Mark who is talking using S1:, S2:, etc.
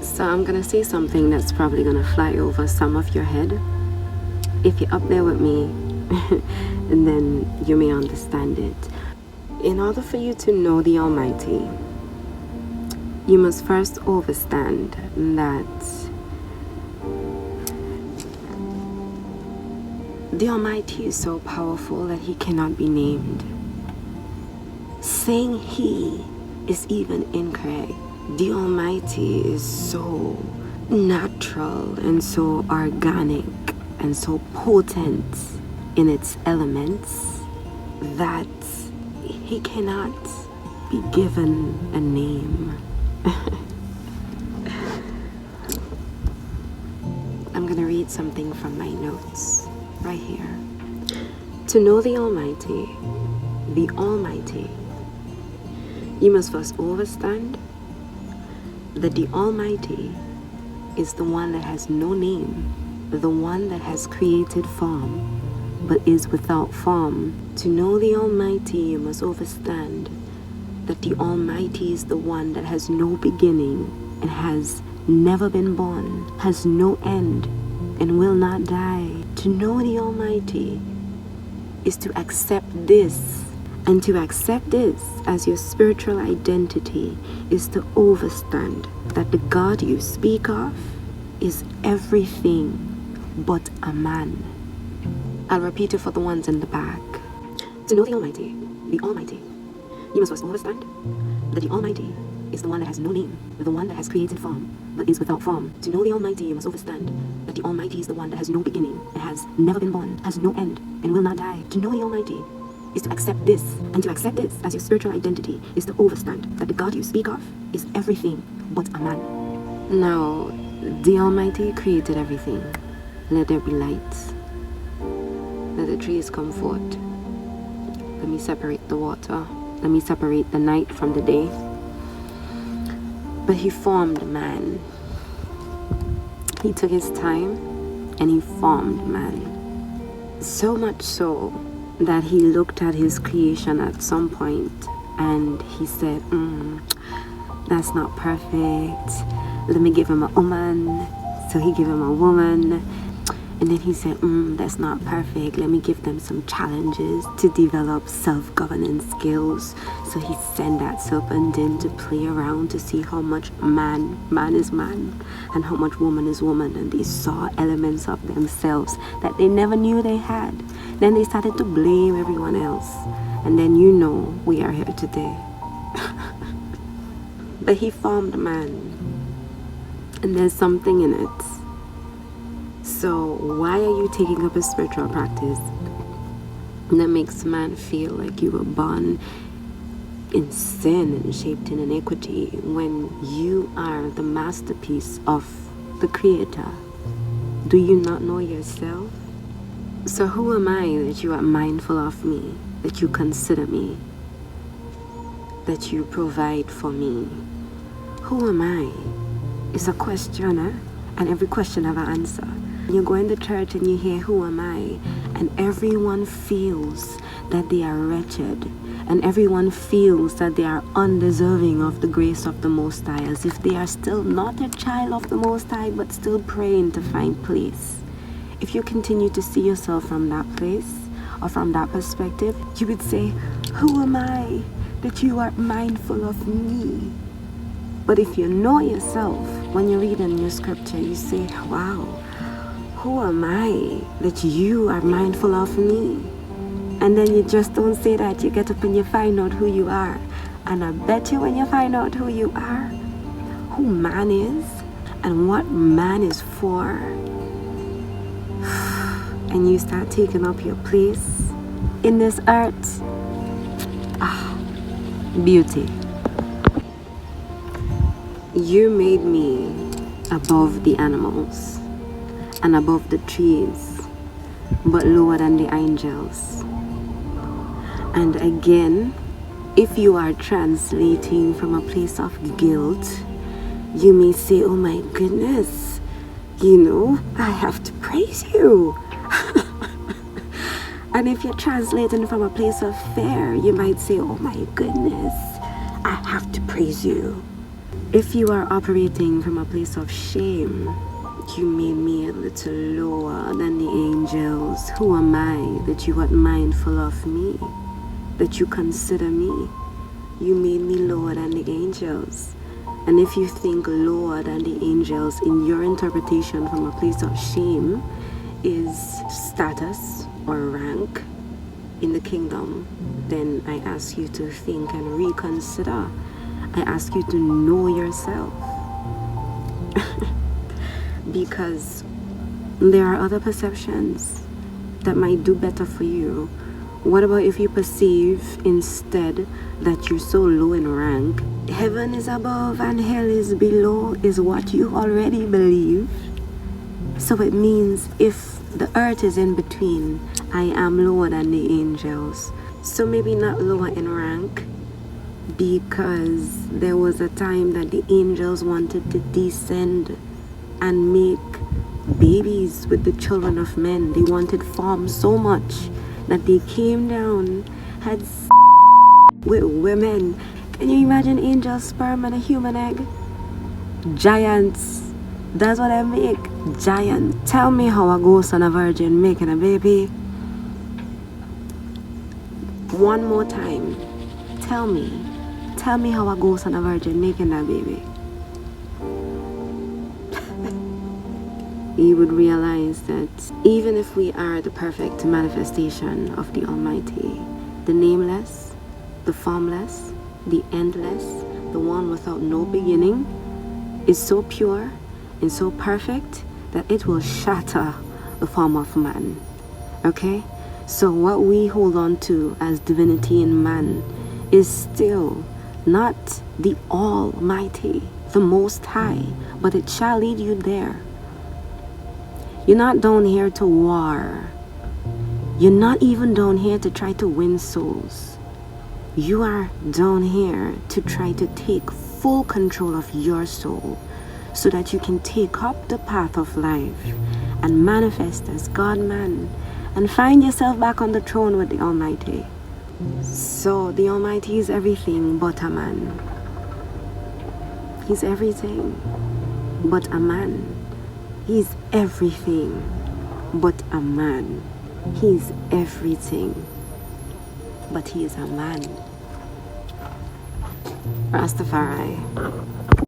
S1: So I'm gonna say something that's probably gonna fly over some of your head. If you're up there with me, and then you may understand it. In order for you to know the Almighty, you must first understand that the Almighty is so powerful that He cannot be named. Saying He is even incorrect. The Almighty is so natural and so organic and so potent in its elements that He cannot be given a name. I'm gonna read something from my notes right here. To know the Almighty, you must first understand that the Almighty is the one that has no name, the one that has created form, but is without form. To know the Almighty, you must understand that the Almighty is the one that has no beginning and has never been born, has no end, and will not die. To know the Almighty is to accept this. And to accept this as your spiritual identity is to understand that the God you speak of is everything but a man. I'll repeat it for the ones in the back. To know the Almighty, you must first understand that the Almighty is the one that has no name, the one that has created form, but is without form. To know the Almighty, you must understand that the Almighty is the one that has no beginning, and has never been born, has no end, and will not die. To know the Almighty is to accept this, and to accept this as your spiritual identity is to understand that the God you speak of is everything but a man. Now, the Almighty created everything. Let there be light. Let the trees come forth. Let me separate the water. Let me separate the night from the day. But He formed man. He took His time and He formed man. So much so that He looked at His creation at some point and He said, that's not perfect. Let me give him a woman. So He gave him a woman. And then He said, that's not perfect. Let me give them some challenges to develop self-governance skills. So He sent that serpent in to play around to see how much man is man, and how much woman is woman. And they saw elements of themselves that they never knew they had. Then they started to blame everyone else. And then we are here today. But He formed man. And there's something in it. So why are you taking up a spiritual practice that makes man feel like you were born in sin and shaped in iniquity when you are the masterpiece of the Creator? Do you not know yourself? So who am I that you are mindful of me, that you consider me, that you provide for me? Who am I? It's a question, and every question have an answer. You go in the church and you hear, who am I? And everyone feels that they are wretched. And everyone feels that they are undeserving of the grace of the Most High, as if they are still not a child of the Most High, but still praying to find place. If you continue to see yourself from that place, or from that perspective, you would say, who am I that you are mindful of me? But if you know yourself, when you read in your scripture, you say, wow, who am I that you are mindful of me? And then you just don't say that. You get up and you find out who you are. And I bet you when you find out who you are, who man is, and what man is for, and you start taking up your place in this earth, beauty. You made me above the animals and above the trees, but lower than the angels. And again, if you are translating from a place of guilt, you may say, oh my goodness, I have to praise you. And if you're translating from a place of fear, you might say, oh my goodness, I have to praise you. If you are operating from a place of shame, you made me a little lower than the angels. Who am I that you are mindful of me, that you consider me? You made me lower than the angels. And if you think lower than the angels in your interpretation from a place of shame is status or rank in the kingdom, then I ask you to think and reconsider. I ask you to know yourself. Because there are other perceptions that might do better for you. What about if you perceive instead that you're so low in rank? Heaven is above and hell is below is what you already believe. So it means if the earth is in between, I am lower than the angels. So maybe not lower in rank, because there was a time that the angels wanted to descend and make babies with the children of men. They wanted form so much that they came down, had with women. Can you imagine angel sperm and a human egg? Giants. That's what I make. Giant. Tell me how a ghost and a virgin making a baby. One more time. Tell me how a ghost and a virgin making that baby. You would realize that even if we are the perfect manifestation of the Almighty, the nameless, the formless, the endless, the one without no beginning, is so pure and so perfect that it will shatter the form of man. Okay? So what we hold on to as divinity in man is still not the Almighty, the Most High, but it shall lead you there. You're not down here to war. You're not even down here to try to win souls. You are down here to try to take full control of your soul so that you can take up the path of life and manifest as God-man and find yourself back on the throne with the Almighty. So the Almighty is everything but a man. He's everything but a man. He's everything but a man. He's everything but he is a man. Rastafari.